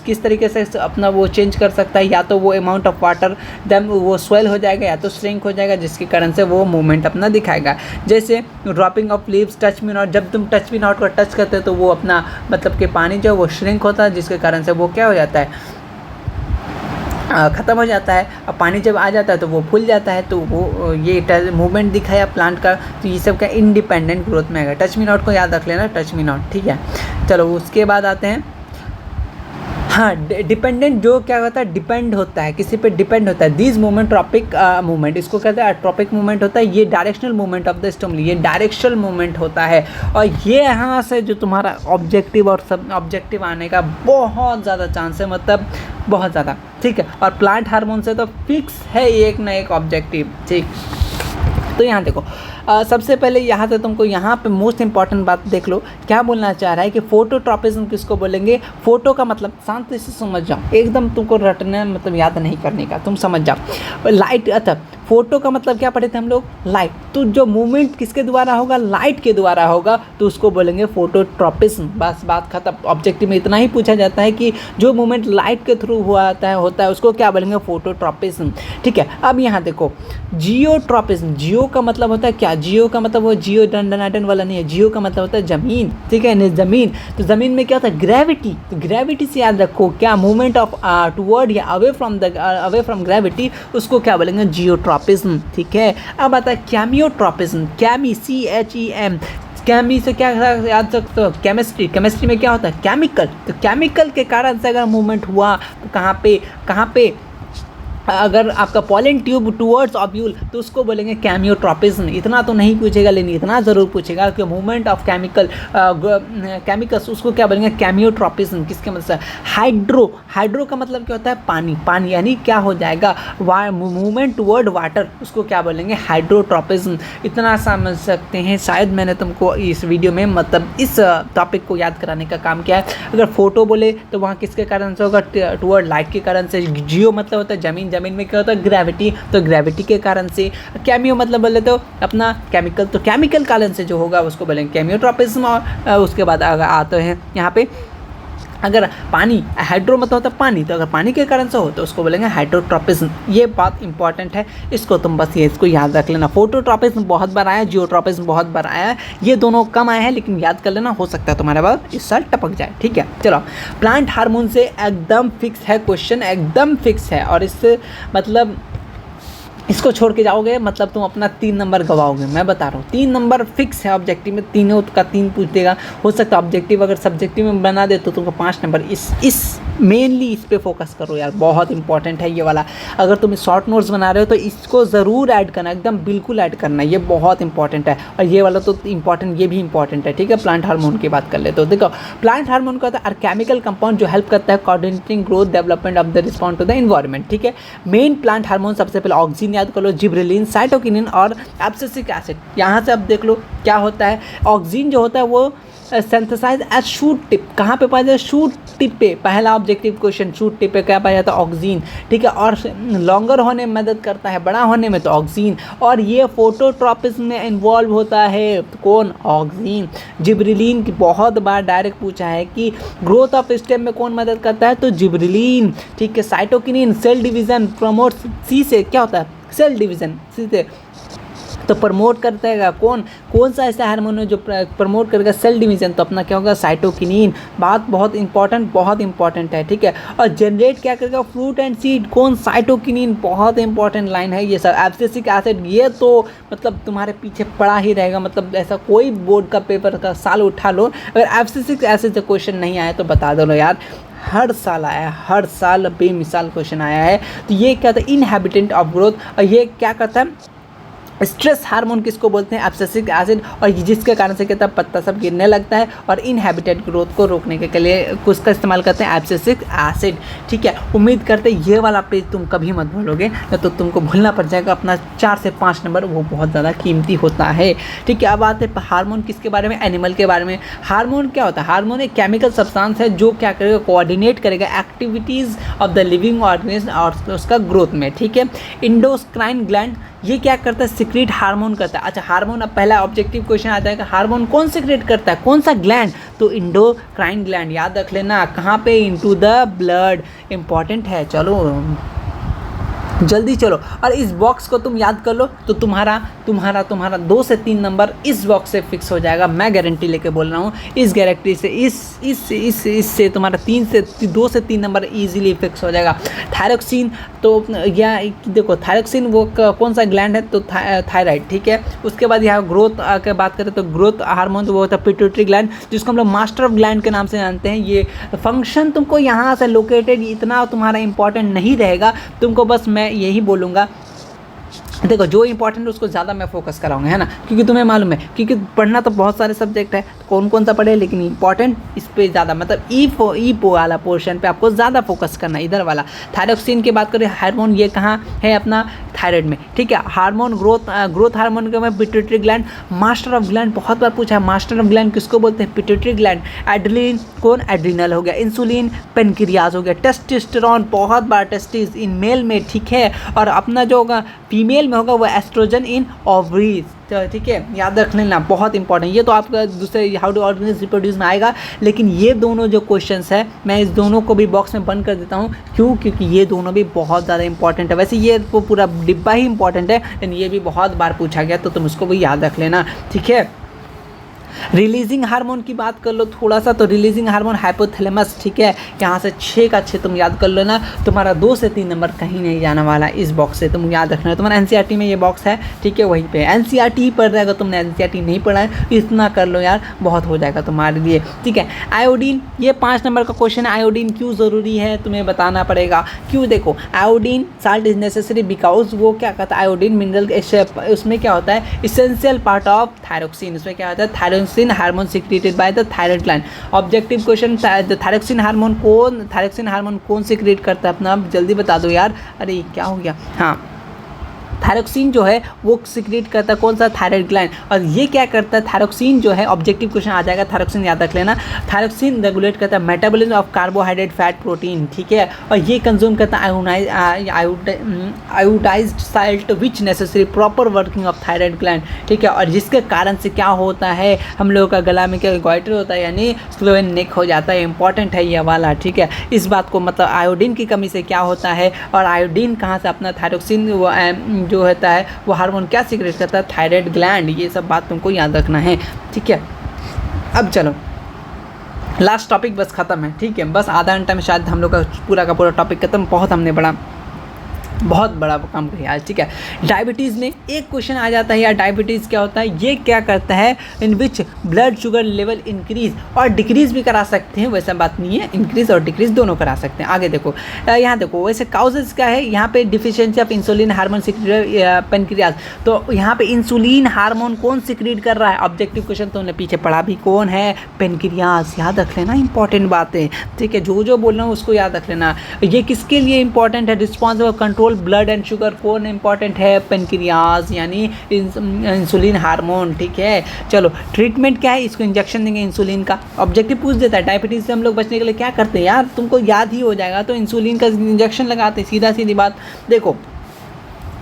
किस तरीके से अपना वो चेंज कर सकता है, या तो वो अमाउंट ऑफ वाटर देन वो स्वेल हो जाएगा, या तो श्रिंक हो जाएगा, जिसके कारण से वो मूवमेंट अपना दिखाएगा। जैसे dropping of leaves, touch me not, जब तुम टच मी नॉट को टच करते हो तो वो अपना मतलब कि पानी जो वो श्रिंक होता है, जिसके कारण से वो क्या हो जाता है, ख़त्म हो जाता है। और पानी जब आ जाता है तो वो फूल जाता है, तो वो ये मूवमेंट दिखाया प्लांट का। तो ये सब का इंडिपेंडेंट ग्रोथ में आएगा। टच मी नॉट को याद रख लेना, टच मी नॉट। ठीक है, चलो उसके बाद आते हैं, हाँ डिपेंडेंट जो क्या होता है, डिपेंड होता है, किसी पे डिपेंड होता है। दिस मूवमेंट ट्रॉपिक मूवमेंट, इसको कहते हैं ट्रॉपिक मूवमेंट होता है। ये directional movement of the stimuli, ये डायरेक्शनल मूवमेंट होता है। और ये यहाँ से जो तुम्हारा ऑब्जेक्टिव और सब ऑब्जेक्टिव आने का बहुत ज़्यादा चांस है, मतलब बहुत ज़्यादा। ठीक है, और प्लांट हार्मोन से तो फिक्स है एक ना एक ऑब्जेक्टिव। ठीक, तो यहाँ देखो सबसे पहले यहाँ से तुमको यहाँ पे मोस्ट इंपॉर्टेंट बात देख लो, क्या बोलना चाह रहा है कि फोटोट्रॉपिज्म किसको बोलेंगे। फोटो का मतलब शांति से समझ जाओ, एकदम तुमको रटने मतलब याद नहीं करने का, तुम समझ जाओ। लाइट, अच्छा फोटो का मतलब क्या पढ़े थे हम लोग, लाइट। तो जो मूवमेंट किसके द्वारा होगा, लाइट के द्वारा होगा, तो उसको बोलेंगे फोटोट्रॉपिज्म। बस बात खत्म। ऑब्जेक्टिव में इतना ही पूछा जाता है कि जो मूवमेंट लाइट के थ्रू होता है उसको क्या बोलेंगे, फोटोट्रॉपिज्म। ठीक है, अब यहाँ देखो जियोट्रॉपिज्म। जियो का मतलब होता है क्या, जियो का मतलब वो जियो डंडनाटन वाला नहीं है, जियो का मतलब होता है जमीन। ठीक है, जमीन। तो जमीन में क्या होता है, ग्रेविटी। तो ग्रेविटी से याद रखो क्या, मूवमेंट ऑफ टुवर्ड या अवे फ्रॉम ग्रेविटी, उसको क्या बोलेंगे, जियोट्रॉपिज्म। ठीक है, अब आता है कैमियोट्रॉपिज्म। कैमी, CHEM, कैमी से क्या याद सकते हो, केमिस्ट्री। केमिस्ट्री में क्या होता है, केमिकल। तो केमिकल के कारण से अगर मूवमेंट हुआ तो कहाँ पे अगर आपका पॉलन ट्यूब टूवर्ड्स ओव्यूल तो उसको बोलेंगे कैमियोट्रोपिज्म। इतना तो नहीं पूछेगा लेकिन इतना ज़रूर पूछेगा कि मूवमेंट ऑफ केमिकल्स उसको क्या बोलेंगे कैमियोट्रोपिज्म। किसके मतलब से हाइड्रो का मतलब क्या होता है पानी यानी क्या हो जाएगा मूवमेंट टूवर्ड वाटर, उसको क्या बोलेंगे हाइड्रोट्रोपिज्म। इतना समझ सकते हैं। शायद मैंने तुमको इस वीडियो में मतलब इस टॉपिक को याद कराने का काम किया है। अगर फोटो बोले तो वहाँ किसके कारण से होगा टूवर्ड लाइट के कारण से। जियो मतलब होता है जमीन में क्या होता है ग्रेविटी, तो ग्रेविटी के कारण से। कैमियो मतलब बोले तो अपना केमिकल, तो केमिकल कारण से जो होगा उसको बोलेंगे कैमियोट्रोपिज्म। और उसके बाद आते हैं यहाँ पे अगर पानी, हाइड्रो मतलब होता है पानी, तो अगर पानी के कारण से हो तो उसको बोलेंगे हाइड्रोट्रोपिज्म। ये बात इंपॉर्टेंट है, इसको तुम बस ये इसको याद रख लेना। फोटोट्रोपिज्म बहुत बार आया, जियोट्रोपिज्म बहुत बार आया है, ये दोनों कम आए हैं लेकिन याद कर लेना, हो सकता है तुम्हारे पास इस साल टपक जाए। ठीक है, चलो प्लांट हार्मोन से एकदम फिक्स है क्वेश्चन, एकदम फिक्स है। और इससे मतलब इसको छोड़ के जाओगे मतलब तुम अपना 3 नंबर गवाओगे, मैं बता रहा हूँ। 3 नंबर फिक्स है ऑब्जेक्टिव में, तीनों का 3 पूछ देगा। हो सकता है ऑब्जेक्टिव अगर सब्जेक्टिव में बना दे तो तुमको 5 नंबर। इस मेनली इस पे फोकस करो यार, बहुत इंपॉर्टेंट है ये वाला। अगर तुम शॉर्ट नोट्स बना रहे हो तो इसको ज़रूर ऐड करना, एकदम बिल्कुल ऐड करना, ये बहुत इंपॉर्टेंट है। और ये वाला तो इम्पॉर्टेंट, ये भी इंपॉर्टेंट है। ठीक है, प्लांट हार्मोन की बात कर ले तो देखो प्लांट हार्मोन का होता है केमिकल कंपाउंड जो हेल्प करता है coordinating growth development of the response to the environment. ठीक है, मेन प्लांट हार्मोन सबसे पहले ऑक्सीजन याद कर लो, जिब्रेलिन, साइटोकिनिन और एब्सिसिक एसिड। यहाँ से अब देख लो क्या होता है। ऑक्सीजन जो होता है वो सिंथेसाइज एज शूट टिप, कहाँ पे पाया जाता है शूट टिप पे। पहला ऑब्जेक्टिव क्वेश्चन, शूट टिप पे क्या पाया जाता है ऑक्सीजन। ठीक है, और लॉन्गर होने में मदद करता है, बड़ा होने में तो ऑक्सीजन। और ये फोटोट्रोपिज्म में इन्वॉल्व होता है तो कौन ऑक्सीजन। जिब्रेलिन की बहुत बार डायरेक्ट पूछा है कि ग्रोथ ऑफ स्टेम में कौन मदद करता है तो जिब्रेलिन। ठीक है, साइटोकिनिन सेल डिवीजन प्रमोट, सी से क्या होता है सेल डिवीजन, सी से तो प्रमोट करता है कौन सा ऐसा हार्मोन है जो प्रमोट करेगा सेल डिवीजन, तो अपना क्या होगा साइटोकिनिन। बात बहुत इंपॉर्टेंट है। ठीक है, और जनरेट क्या करेगा फ्रूट एंड सीड, कौन साइटोकिनिन। बहुत इंपॉर्टेंट लाइन है ये सब। एब्सिसिक एसिड ये तो मतलब तुम्हारे पीछे पड़ा ही रहेगा, मतलब ऐसा कोई बोर्ड का पेपर का साल उठा लो अगर एब्सिसिक एसिड से क्वेश्चन नहीं आया तो बता दो यार, हर साल आया है, हर साल बेमिसाल क्वेश्चन आया है। तो ये क्या था इनहैबिटेंट ऑफ ग्रोथ। और ये क्या करता है स्ट्रेस हार्मोन किसको बोलते हैं एब्सिसिक एसिड, और जिसके कारण से कहता है पत्ता सब गिरने लगता है और इनहैबिटेड ग्रोथ को रोकने के लिए उसका इस्तेमाल करते हैं एब्सिसिक एसिड। ठीक है, उम्मीद करते हैं ये वाला पेज तुम कभी मत भूलोगे, नहीं तो तुमको भूलना पड़ जाएगा अपना 4 से 5 नंबर, वो बहुत ज़्यादा कीमती होता है। ठीक है, अब आते हैं हार्मोन किसके बारे में, एनिमल के बारे में। हार्मोन क्या होता है, हार्मोन एक केमिकल सब्सटेंस है जो क्या करेगा कोऑर्डिनेट करेगा activities of the living organism और उसका ग्रोथ में। ठीक है, इंडोक्राइन ग्लैंड ये क्या करता है सिक्रेट हार्मोन करता है। अच्छा हार्मोन, अब पहला ऑब्जेक्टिव क्वेश्चन आता है कि हार्मोन कौन सिक्रेट करता है, कौन सा ग्लैंड, तो इंडोक्राइन ग्लैंड। याद रख लेना कहाँ पे, इनटू द ब्लड, इंपॉर्टेंट है। चलो जल्दी चलो, और इस बॉक्स को तुम याद कर लो तो तुम्हारा 2 से 3 नंबर इस बॉक्स से फिक्स हो जाएगा। मैं गारंटी लेके बोल रहा हूँ, इस गारंटी से इससे तुम्हारा 2 से 3 नंबर इजीली फिक्स हो जाएगा। थायरोक्सिन, तो या देखो थायरोक्सिन वो कौन सा ग्लैंड है तो थायराइड। ठीक है, उसके बाद यहाँ ग्रोथ की बात करें तो ग्रोथ हार्मोन तो वो होता है पिट्यूटरी ग्लैंड, जिसको हम लोग मास्टर ऑफ ग्लैंड के नाम से जानते हैं। ये फंक्शन तुमको यहाँ से लोकेटेड इतना तुम्हारा इंपॉर्टेंट नहीं रहेगा, तुमको बस मैं यही बोलूँगा देखो जो इंपॉर्टेंट है उसको ज़्यादा मैं फोकस कराऊंगा, है ना, क्योंकि तुम्हें मालूम है क्योंकि पढ़ना तो बहुत सारे सब्जेक्ट है, कौन सा पढ़े, लेकिन इंपॉर्टेंट इस पे ज़्यादा मतलब ई वाला पोर्शन पे आपको ज़्यादा फोकस करना है, इधर वाला। थायरोक्सिन की बात करें हार्मोन, ये कहाँ है अपना थायराइड में। ठीक है, हार्मोन ग्रोथ हार्मोन के में pituitary gland, master of gland बहुत बार पूछा है, मास्टर ऑफ ग्लैंड किसको बोलते हैं, पिट्यूटरी ग्लैंड। एड्रिलिन कौन, एड्रिनल हो गया। इंसुलिन पेनक्रियाज हो गया। टेस्टोस्टेरोन बहुत बार टेस्टिस इन मेल में, ठीक है, और अपना जो होगा फीमेल में होगा वो एस्ट्रोजन इन ओवरीज। ठीक है, याद रख लेना बहुत इंपॉर्टेंट। ये तो आपका दूसरे हाउ टू ऑर्गेनिज रिप्रोड्यूस में आएगा, लेकिन ये दोनों जो क्वेश्चंस है मैं इस दोनों को भी बॉक्स में बंद कर देता हूँ। क्यों, क्योंकि ये दोनों भी बहुत ज़्यादा इंपॉर्टेंट है। वैसे ये तो पूरा डिब्बा ही इंपॉर्टेंट है, लेकिन ये भी बहुत बार पूछा गया तो तुम उसको भी याद रख लेना। ठीक है, रिलीजिंग हार्मोन की बात कर लो थोड़ा सा, तो रिलीजिंग हार्मोन हाइपोथैलेमस, ठीक है। यहाँ से 6 का 6 तुम याद कर लो ना, तुम्हारा 2 से 3 नंबर कहीं नहीं जाने वाला इस बॉक्स से, तुम याद रखना। तुम्हारा एनसीईआरटी में ये बॉक्स है, ठीक है, वहीं पे एनसीईआरटी ही पढ़ रहा है। तुमने एनसीईआरटी नहीं पढ़ा है, इतना कर लो यार, बहुत हो जाएगा तुम्हारे लिए, ठीक है। आयोडीन, ये 5 नंबर का क्वेश्चन है। आयोडीन क्यों ज़रूरी है तुम्हें बताना पड़ेगा। क्यों, देखो iodine salt is necessary because वो क्या कहता है, आयोडीन मिनरल, उसमें क्या होता है, इसेंशियल पार्ट ऑफ थायरोक्सिन। उसमें क्या होता है, thyroxine hormone secreted by the thyroid gland. Objective question, thyroxine hormone कौन सिक्रेट करता है अपना, आप जल्दी बता दो यार। अरे क्या हो गया, हाँ, थायरोक्सिन जो है वो सिक्रेट करता है कौन सा, थायराइड ग्लैंड। और ये क्या करता है, थायरोक्सिन जो है, ऑब्जेक्टिव क्वेश्चन आ जाएगा, थायरोक्सिन याद रख लेना। थायरोक्सिन रेगुलेट करता है metabolism of carbohydrate, fat, protein, ठीक है। और ये कंज्यूम करता है iodised salt which necessary proper working of thyroid gland, ठीक है। और जिसके कारण से क्या होता है, हम लोगों का गला में क्या गॉइटर होता है, यानी स्लो एंड नेक हो जाता है। इंपॉर्टेंट है ये वाला, ठीक है। इस बात को मतलब आयोडीन की कमी से क्या होता है, और आयोडीन कहाँ से अपना थायरोक्सिन जो होता है वो हार्मोन क्या सीक्रेट करता है, थायराइड ग्लैंड। ये सब बात तुमको याद रखना है, ठीक है। अब चलो लास्ट टॉपिक बस ख़त्म है, ठीक है। बस आधा घंटा में शायद हम लोग का पूरा टॉपिक खत्म। बहुत हमने बहुत बड़ा काम किया आज, ठीक है। डायबिटीज़ में एक क्वेश्चन आ जाता है यार, डायबिटीज़ क्या होता है, ये क्या करता है, in which blood sugar level increase और डिक्रीज़ भी करा सकते हैं, वैसा बात नहीं है, इंक्रीज और डिक्रीज दोनों करा सकते हैं। आगे देखो, यहाँ देखो वैसे काउजेस क्या है, यहाँ पे deficiency of insulin hormone secrete pancreas. तो यहाँ पे इंसुलिन हार्मोन कौन सिक्रेट कर रहा है, ऑब्जेक्टिव क्वेश्चन तुमने पीछे पढ़ा भी, कौन है, पेनक्रियाज। याद रख लेना, इंपॉर्टेंट बातें, ठीक है। जो बोल रहा हूँ उसको याद रख लेना। ये किसके लिए इंपॉर्टेंट है, responsible control blood and sugar, कौन इंपॉर्टेंट है, पेनक्रियाज यानी इंसुलिन हार्मोन, ठीक है। चलो ट्रीटमेंट क्या है, इसको इंजेक्शन देंगे इंसुलिन का। ऑब्जेक्टिव पूछ देता है, डायबिटीज से हम लोग बचने के लिए क्या करते हैं यार, तुमको याद ही हो जाएगा, तो इंसुलिन का इंजेक्शन लगाते, सीधा सीधी बात। देखो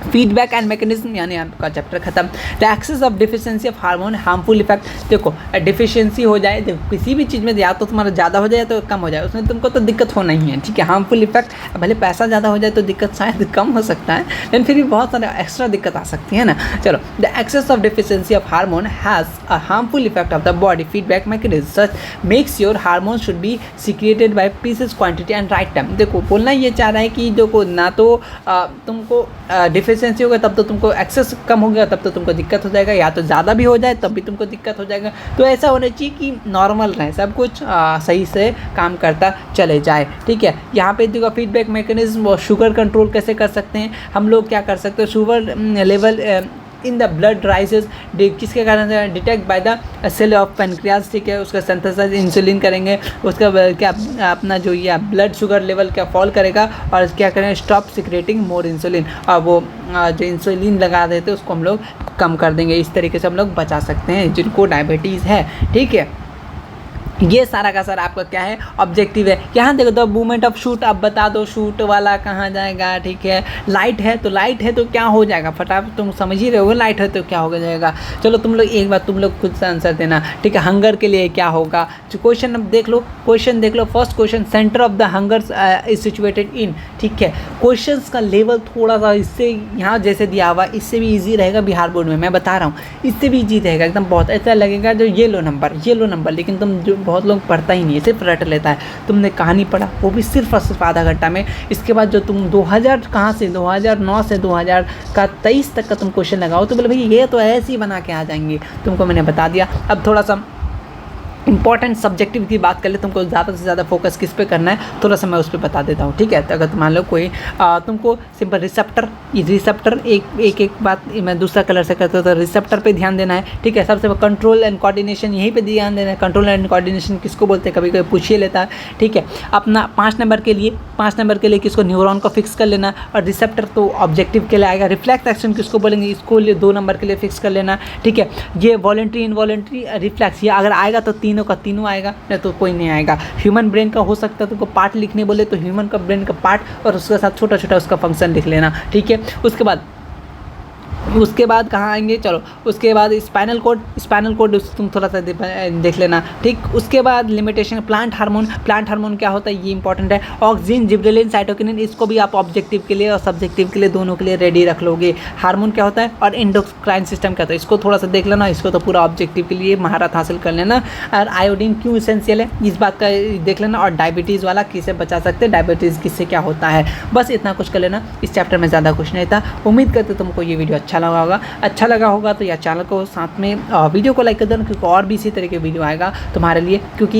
फीडबैक एंड मैकेनिज्म, यानी आपका चैप्टर खत्म। The excess of deficiency of hormone harmful effect. देखो डिफिशियंसी हो जाए, देखो किसी भी चीज़ में या तो तुम्हारा ज़्यादा हो जाए तो कम हो जाए, उसमें तुमको तो दिक्कत होना ही है, ठीक है। हार्मफुल इफेक्ट, भले पैसा ज़्यादा हो जाए तो दिक्कत शायद कम हो सकता है, लेकिन फिर भी बहुत सारे एक्स्ट्रा दिक्कत आ सकती है ना। चलो, the excess of deficiency of hormone has a harmful effect of the body feedback mechanism such makes your hormone should be secreted by pieces quantity and right time. देखो बोलना ये चाह रहा है कि देखो ना तो तुमको डिफिशियंसी होगा तब तो तुमको एक्सेस कम हो गया तब तो तुमको दिक्कत हो जाएगा, या तो ज़्यादा भी हो जाए तब भी तुमको दिक्कत हो जाएगा। तो ऐसा होना चाहिए कि नॉर्मल रहे, सब कुछ सही से काम करता चले जाए, ठीक है। यहाँ पे देखो फीडबैक मैकेनिज्म और शुगर कंट्रोल कैसे कर सकते हैं हम लोग, क्या कर सकते हैं, sugar level in the blood rises, किसके कारण से, detect by the cell of pancreas, ठीक है। उसका सिंथेसाइज इंसुलिन करेंगे, उसका क्या अपना जो ये ब्लड शुगर लेवल क्या फॉल करेगा और क्या करेंगे, स्टॉप सिक्रेटिंग मोर इंसुलिन, और वो जो इंसुलिन लगा देते हैं उसको हम लोग कम कर देंगे। इस तरीके से हम लोग बचा सकते हैं जिनको डायबिटीज़ है, ठीक है। ये सारा का सारा आपका क्या है, ऑब्जेक्टिव है। यहाँ देखो द मूवमेंट ऑफ शूट, अब बता दो शूट वाला कहाँ जाएगा, ठीक है। लाइट है तो क्या हो जाएगा, फटाफट तुम समझ ही रहे हो, लाइट है तो क्या हो जाएगा। चलो तुम लोग एक बार तुम लोग खुद से आंसर देना, ठीक है। हंगर के लिए क्या होगा, जो क्वेश्चन अब देख लो, first question, centre of the hunger is situated in, ठीक है। क्वेश्चन का लेवल थोड़ा सा इससे यहाँ जैसे दिया हुआ इससे भी ईजी रहेगा, बिहार बोर्ड में मैं बता रहा हूँ, इससे भी ईजी रहेगा एकदम, बहुत ऐसा लगेगा जो ये लो नंबर, लेकिन तुम जो बहुत लोग पढ़ता ही नहीं है, सिर्फ रट लेता है। तुमने कहानी पढ़ा वो भी सिर्फ आधा घंटा में, इसके बाद जो तुम 2009 से 2023 तक का तुम क्वेश्चन लगाओ तो बोले भाई ये तो ऐसे ही बना के आ जाएंगे, तुमको मैंने बता दिया। अब थोड़ा सा इंपॉर्टेंट सब्जेक्टिव की बात कर ले, तुमको ज़्यादा से ज़्यादा फोकस किस पे करना है थोड़ा सा मैं उस पर बता देता हूँ, ठीक है। तो अगर मान लो कोई तुमको सिंपल रिसेप्टर एक बात मैं दूसरा कलर से करता हूँ, तो रिसेप्टर पे ध्यान देना है, ठीक है। सबसे कंट्रोल एंड कोऑर्डिनेशन यहीं पे ध्यान देना है। कंट्रोल एंड कोऑर्डिनेशन किसको बोलते हैं, कभी कभी पूछिए लेता है, ठीक है। अपना 5 नंबर के लिए किसको, न्यूरॉन को फिक्स कर लेना, और रिसेप्टर तो ऑब्जेक्टिव के लिए आएगा। रिफ्लेक्स एक्शन किसको बोलेंगे, इसको 2 नंबर के लिए फिक्स कर लेना, ठीक है। ये वॉलंटरी इनवॉलंटरी रिफ्लेक्स, ये अगर आएगा तो तीनों का तीनों आएगा, नहीं तो कोई नहीं आएगा। ह्यूमन ब्रेन का हो सकता है, तुमको पार्ट लिखने बोले तो ह्यूमन का ब्रेन का पार्ट और उसके साथ छोटा छोटा उसका फंक्शन लिख लेना, ठीक है। उसके बाद उसके बाद कहाँ आएंगे, चलो उसके बाद स्पाइनल कोड तुम थोड़ा सा देख लेना, ठीक। उसके बाद लिमिटेशन प्लांट हार्मोन क्या होता है ये इंपॉर्टेंट है। ऑक्सीजन, जिबरेलिन, साइटोकिनिन, इसको भी आप ऑब्जेक्टिव के लिए और सब्जेक्टिव के लिए दोनों के लिए रेडी रख लोगे। हार्मोन क्या होता है और एंडोक्राइन सिस्टम क्या होता है, इसको थोड़ा सा देख लेना, इसको तो पूरा ऑब्जेक्टिव के लिए महारत हासिल कर लेना। और आयोडीन क्यों इसेंशियल है इस बात का देख लेना। और डायबिटीज़ वाला किसे बचा सकते हैं, डायबिटीज़ किससे क्या होता है, बस इतना कुछ कर लेना। इस चैप्टर में ज़्यादा कुछ नहीं था। उम्मीद करते तुमको ये वीडियो अच्छा लगा होगा तो या चैनल को साथ में वीडियो को लाइक कर देना, क्योंकि और भी इसी तरह के वीडियो आएगा तुम्हारे लिए, क्योंकि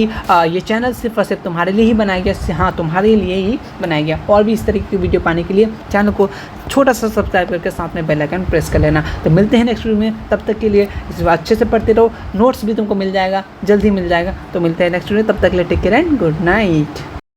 ये चैनल सिर्फ और सिर्फ तुम्हारे लिए ही बनाया गया। हाँ, तुम्हारे लिए ही बनाया गया। और भी इस तरीके की वीडियो पाने के लिए चैनल को छोटा सा सब्सक्राइब करके साथ में बेल आइकन प्रेस कर लेना। तो मिलते हैं नेक्स्ट वीडियो में, तब तक के लिए इस अच्छे से पढ़ते रहो, नोट्स भी तुमको मिल जाएगा, जल्द ही मिल जाएगा। तो मिलते हैं नेक्स्ट वीडियो, तब तक के लिए take care and good night.